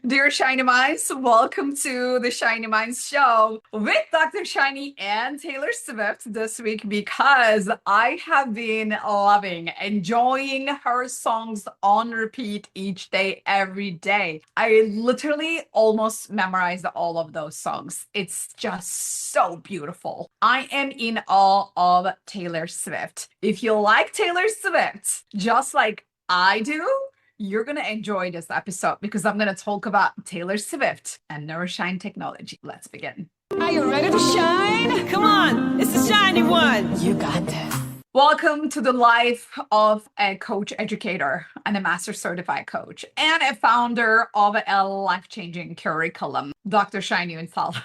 Dear Shiny Minds, welcome to the Shiny Minds show with Dr. Shiny and Taylor Swift this week because I have been loving, enjoying her songs on repeat each day, every day. I literally almost memorized all of those songs. It's just so beautiful. I am in awe of Taylor Swift. If you like Taylor Swift, just like I do, you're going to enjoy this episode because I'm going to talk about Taylor Swift and Neuro-Shine Technology. Let's begin. Are you ready to shine? Come on, it's the shiny one. You got this. Welcome to the life of a coach educator and a master certified coach and a founder of a life-changing curriculum, Dr. Shiny himself.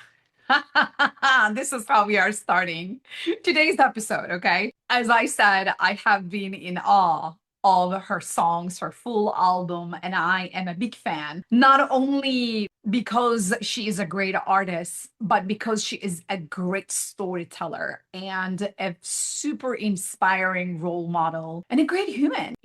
This is how we are starting today's episode, okay? As I said, I have been in awe of her songs, her full album, and I am a big fan, not only because she is a great artist, but because she is a great storyteller and a super inspiring role model and a great human.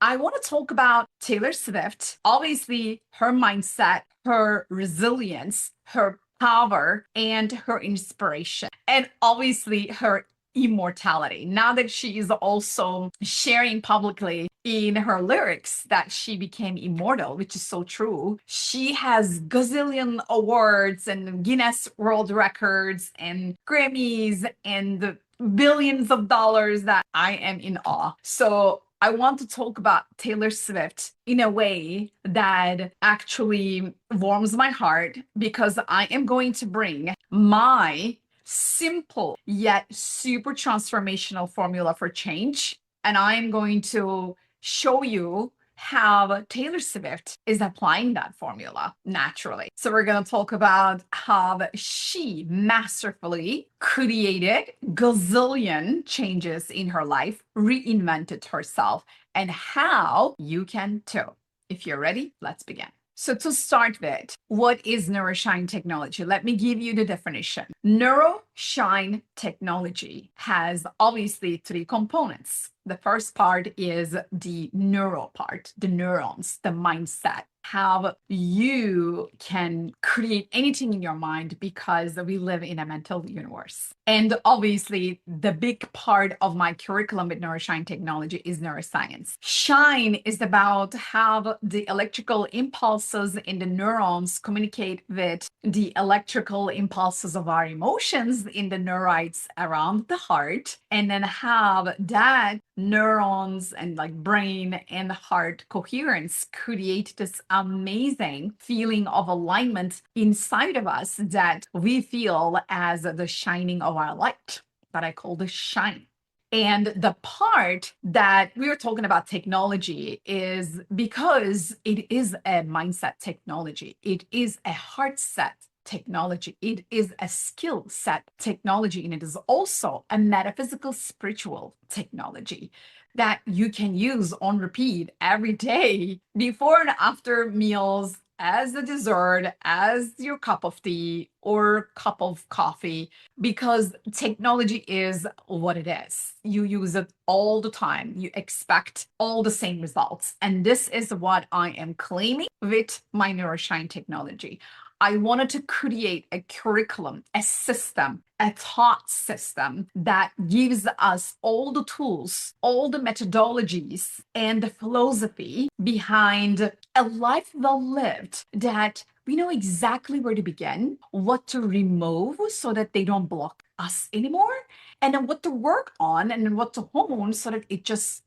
I want to talk about Taylor Swift, obviously her mindset, her resilience, her power, and her inspiration, and obviously her immortality. Now that she is also sharing publicly in her lyrics that she became immortal, which is so true. She has gazillion awards and Guinness World Records and Grammys and billions of dollars that I am in awe. So I want to talk about Taylor Swift in a way that actually warms my heart because I am going to bring my simple yet super transformational formula for change. And I'm going to show you how Taylor Swift is applying that formula naturally. So we're going to talk about how she masterfully created gazillion changes in her life, reinvented herself, and how you can too. If you're ready, let's begin. So to start with, what is Neuro-Shine Technology? Let me give you the definition. Neuro-Shine Technology has obviously three components. The first part is the neuro part, the neurons, the mindset, how you can create anything in your mind because we live in a mental universe. And obviously, the big part of my curriculum with Neuro-Shine Technology is neuroscience. Shine is about how the electrical impulses in the neurons communicate with the electrical impulses of our emotions in the neurites around the heart, and then how that neurons and like brain and heart coherence create this amazing feeling of alignment inside of us that we feel as the shining of our light that I call the shine. And the part that we were talking about technology is because it is a mindset technology. It is a heartset technology. It is a skill set technology, and it is also a metaphysical spiritual technology that you can use on repeat every day, before and after meals, as a dessert, as your cup of tea or cup of coffee, because technology is what it is. You use it all the time. You expect all the same results. And this is what I am claiming with my Neuro-Shine Technology. I wanted to create a curriculum, a system, a thought system that gives us all the tools, all the methodologies, and the philosophy behind a life well lived, that we know exactly where to begin, what to remove so that they don't block us anymore, and then what to work on and then what to hone so that it just,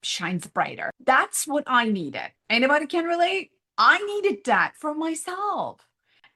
shines brighter. That's what I needed. Anybody can relate? I needed that for myself.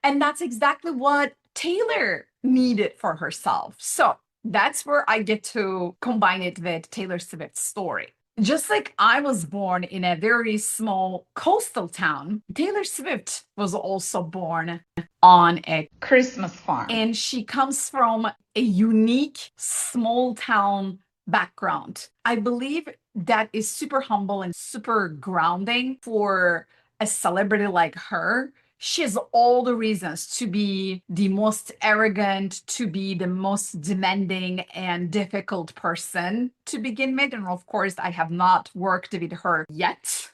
And that's exactly what Taylor needed for herself. So that's where I get to combine it with Taylor Swift's story. Just like I was born in a very small coastal town, Taylor Swift was also born on a Christmas farm. And she comes from a unique small town background. I believe that is super humble and super grounding for a celebrity like her. She has all the reasons to be the most arrogant, to be the most demanding and difficult person to begin with. And of course, I have not worked with her yet.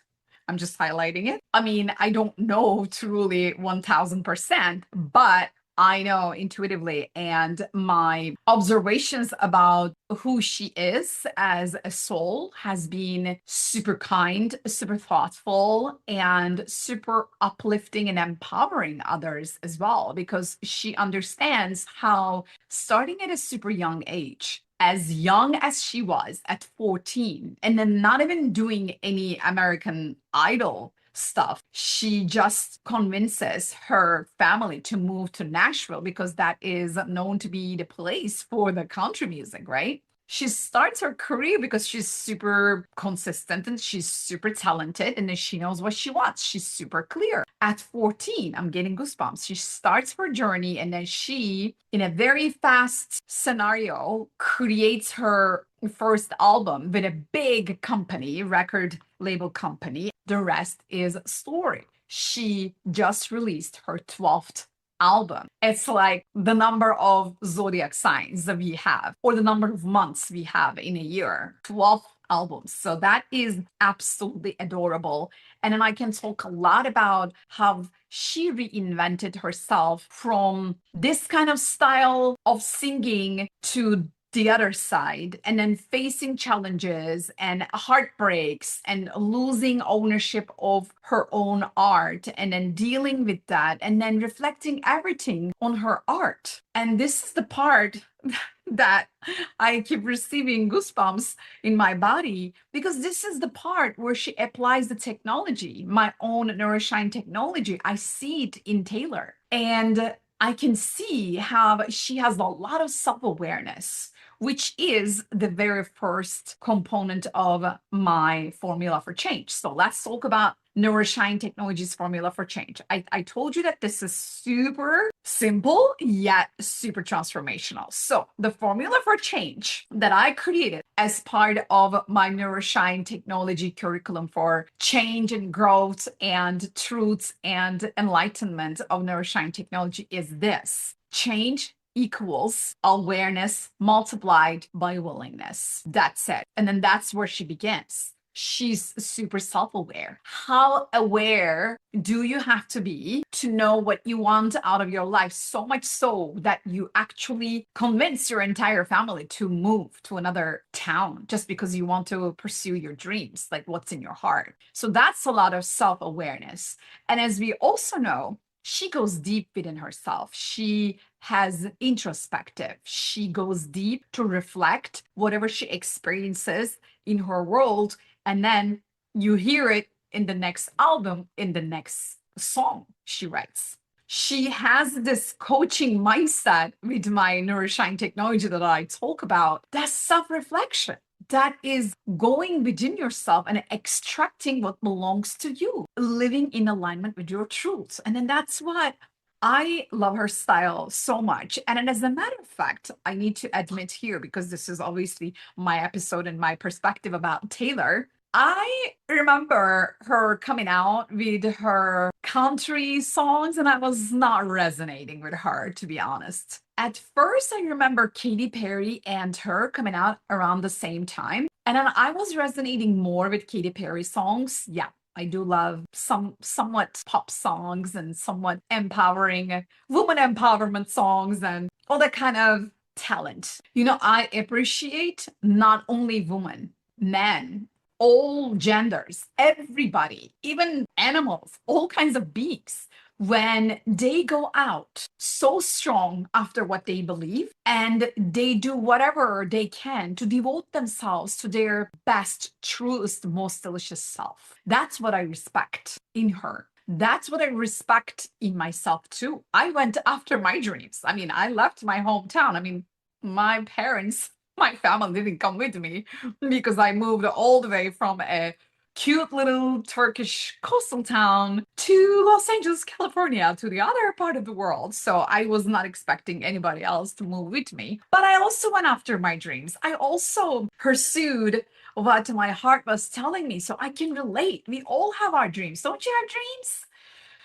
I'm just highlighting it. I mean, I don't know truly 1000%, but I know intuitively, and my observations about who she is as a soul has been super kind, super thoughtful, and super uplifting and empowering others as well, because she understands how starting at a super young age, as young as she was at 14, and then not even doing any American Idol stuff. She just convinces her family to move to Nashville because that is known to be the place for the country music, right? She starts her career because she's super consistent and she's super talented and then she knows what she wants. She's super clear. At 14, I'm getting goosebumps. She starts her journey and then she, in a very fast scenario, creates her first album with a big company, record label company. The rest is story. She just released her 12th album. It's like the number of zodiac signs that we have, or the number of months we have in a year. 12 albums. So that is absolutely adorable. And then I can talk a lot about how she reinvented herself from this kind of style of singing to the other side, and then facing challenges and heartbreaks and losing ownership of her own art, and then dealing with that, and then reflecting everything on her art. And this is the part that I keep receiving goosebumps in my body, because this is the part where she applies the technology, my own Neuro-Shine technology. I see it in Taylor, and I can see how she has a lot of self-awareness, which is the very first component of my formula for change. So let's talk about Neuro-Shine Technology's formula for change. I told you that this is super simple, yet super transformational. So the formula for change that I created as part of my Neuro-Shine Technology curriculum for change and growth and truths and enlightenment of Neuro-Shine Technology is this: change equals awareness multiplied by willingness. That's it. And then that's where she begins. She's super self-aware. How aware do you have to be to know what you want out of your life? So much so that you actually convince your entire family to move to another town just because you want to pursue your dreams, like what's in your heart. So that's a lot of self-awareness. And as we also know, she goes deep within herself. She has introspective. She goes deep to reflect whatever she experiences in her world. And then you hear it in the next album, in the next song she writes. She has this coaching mindset with my Neuro-Shine technology that I talk about. That's self-reflection. That is going within yourself and extracting what belongs to you, living in alignment with your truths. And then that's what I love her style so much. And then, as a matter of fact, I need to admit here, because this is obviously my episode and my perspective about Taylor, I remember her coming out with her country songs, and I was not resonating with her, to be honest. At first, I remember Katy Perry and her coming out around the same time. And then I was resonating more with Katy Perry songs. Yeah, I do love some somewhat pop songs and somewhat empowering woman empowerment songs and all that kind of talent. You know, I appreciate not only women, men, all genders, everybody, even animals, all kinds of beings, when they go out so strong after what they believe and they do whatever they can to devote themselves to their best, truest, most delicious self. That's what I respect in her. That's what I respect in myself too. I went after my dreams. I mean, I left my hometown. I mean, my parents, my family didn't come with me because I moved all the way from a cute little Turkish coastal town to Los Angeles, California, to the other part of the world. So I was not expecting anybody else to move with me. But I also went after my dreams. I also pursued what my heart was telling me. So I can relate. We all have our dreams. Don't you have dreams?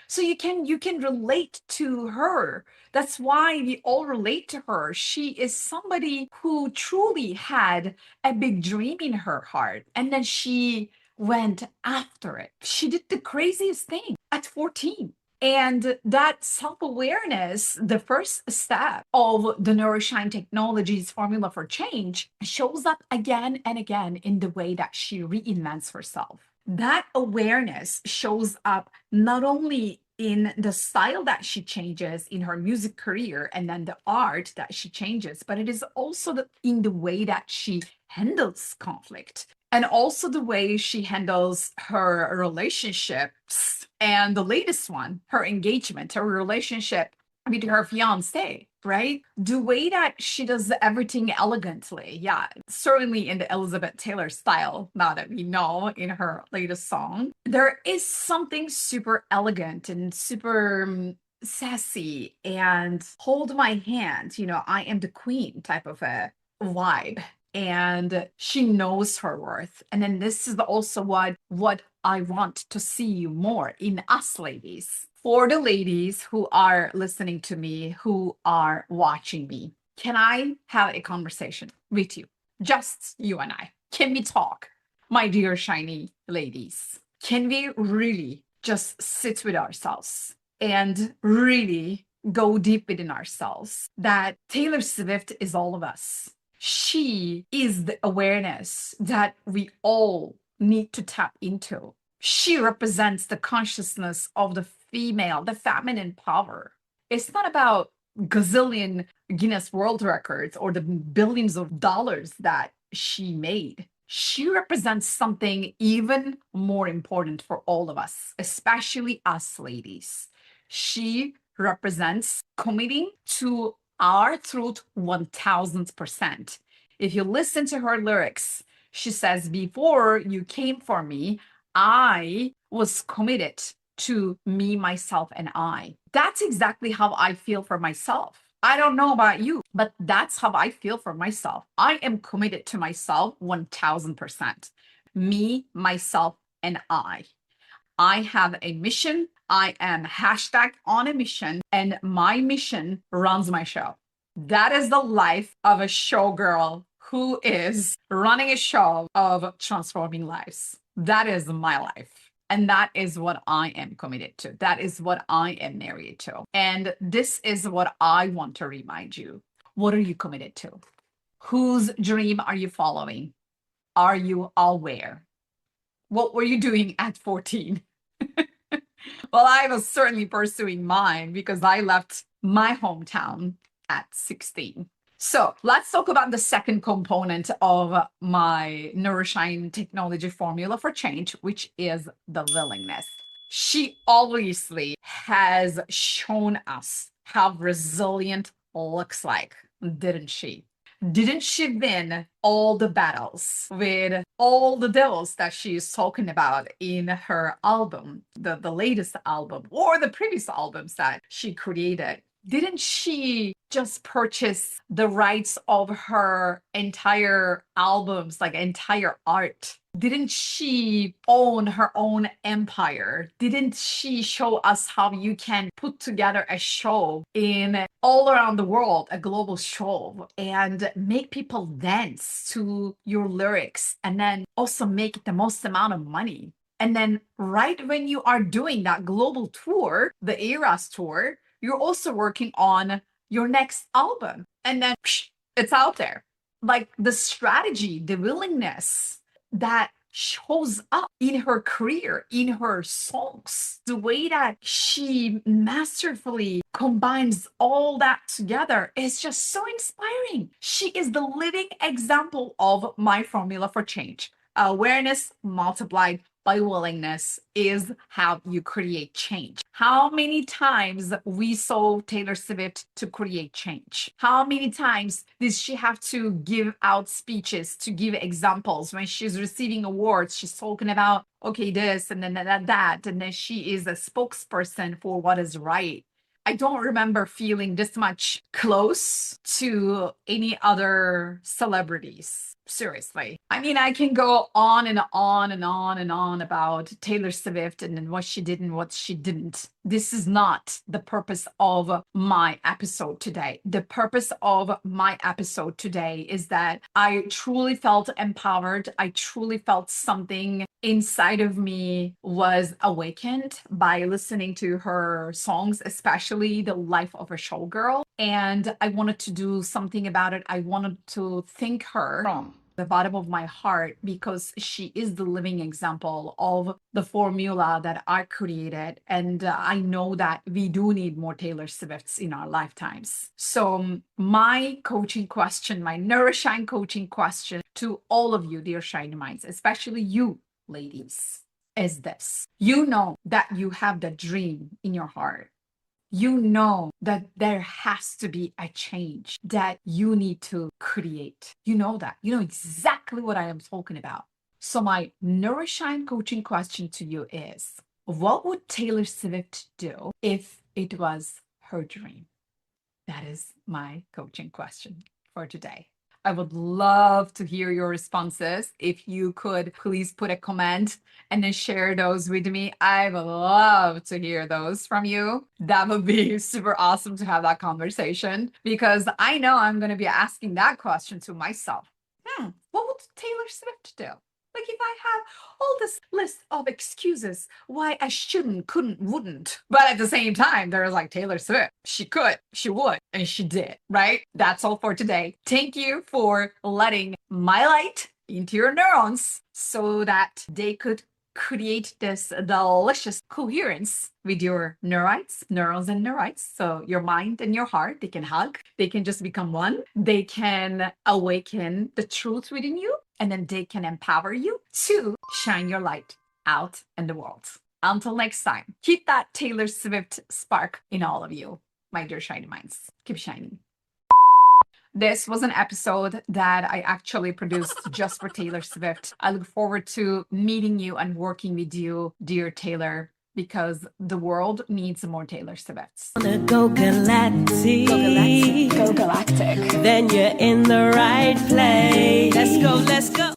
So you can relate to her. That's why we all relate to her. She is somebody who truly had a big dream in her heart, and then she went after it. She did the craziest thing at 14. And that self-awareness, the first step of the Neuro-Shine Technology's formula for change, shows up again and again in the way that she reinvents herself. That awareness shows up not only in the style that she changes in her music career and then the art that she changes, but it is also in the way that she handles conflict and also the way she handles her relationships. And the latest one, her engagement, her relationship with her fiance, right? The way that she does everything elegantly. Yeah, certainly in the Elizabeth Taylor style, now that we know in her latest song. There is something super elegant and super sassy and hold my hand, I am the queen type of a vibe. And she knows her worth. And then this is also what I want to see more in us ladies. For the ladies who are listening to me, who are watching me, can I have a conversation with you? Just you and I. Can we talk? My dear shiny ladies, can we really just sit with ourselves and really go deep within ourselves that Taylor Swift is all of us? She is the awareness that we all need to tap into. She represents the consciousness of the female, the feminine power. It's not about gazillion Guinness World Records or the billions of dollars that she made. She represents something even more important for all of us, especially us ladies. She represents committing to our truth 1000%. If you listen to her lyrics, she says, before you came for me, I was committed to me, myself, and I. That's exactly how I feel for myself. I don't know about you, but that's how I feel for myself. I am committed to myself 1000%. Me, myself, and I. I have a mission. I am hashtag on a mission, and my mission runs my show. That is the life of a showgirl who is running a show of transforming lives. That is my life. And that is what I am committed to. That is what I am married to. And this is what I want to remind you. What are you committed to? Whose dream are you following? Are you aware? What were you doing at 14? Well, I was certainly pursuing mine because I left my hometown at 16. So let's talk about the second component of my Neuro-Shine Technology formula for change, which is the willingness. She obviously has shown us how resilient looks like, didn't she? Didn't she win all the battles with all the devils that she's talking about in her album, the latest album, or the previous albums that she created? Didn't she just purchase the rights of her entire albums, like entire art? Didn't she own her own empire? Didn't she show us how you can put together a show in all around the world, a global show, and make people dance to your lyrics and then also make the most amount of money? And then right when you are doing that global tour, the Eras tour, you're also working on your next album. And then it's out there. Like the strategy, the willingness that shows up in her career, in her songs, the way that she masterfully combines all that together is just so inspiring. She is the living example of my formula for change. Awareness multiplied by willingness is how you create change. How many times we saw Taylor Swift to create change? How many times did she have to give out speeches, to give examples when she's receiving awards? She's talking about, okay, this and then that, and then she is a spokesperson for what is right. I don't remember feeling this much close to any other celebrities. Seriously. I mean, I can go on and on and on and on about Taylor Swift and then what she did and what she didn't. This is not the purpose of my episode today. The purpose of my episode today is that I truly felt empowered. I truly felt something inside of me was awakened by listening to her songs, especially The Life of a Showgirl. And I wanted to do something about it. I wanted to thank her from the bottom of my heart because she is the living example of the formula that I created. And I know that we do need more Taylor Swifts in our lifetimes. So my coaching question, my Neuro-Shine coaching question to all of you, dear Shiny Minds, especially you, ladies, is this. You know that you have the dream in your heart. You know that there has to be a change that you need to create. You know that. You know exactly what I am talking about. So my Neuro-Shine coaching question to you is, what would Taylor Swift do if it was her dream? That is my coaching question for today. I would love to hear your responses. If you could please put a comment and then share those with me. I would love to hear those from you. That would be super awesome to have that conversation because I know I'm going to be asking that question to myself. What would Taylor Swift do? Like if I have all this list of excuses why I shouldn't, couldn't, wouldn't, but at the same time, there's like Taylor Swift. She could, she would, and she did, right? That's all for today. Thank you for letting my light into your neurons so that they could create this delicious coherence with your neurites, neurons and neurites. So your mind and your heart, they can hug, they can just become one. They can awaken the truth within you, and then they can empower you to shine your light out in the world. Until next time, keep that Taylor Swift spark in all of you, my dear shiny minds. Keep shining. This was an episode that I actually produced just for Taylor Swift. I look forward to meeting you and working with you, dear Taylor, because the world needs more Taylor Swifts. Go galactic. Go galactic. Go galactic. Then you're in the right place. Let's go, let's go.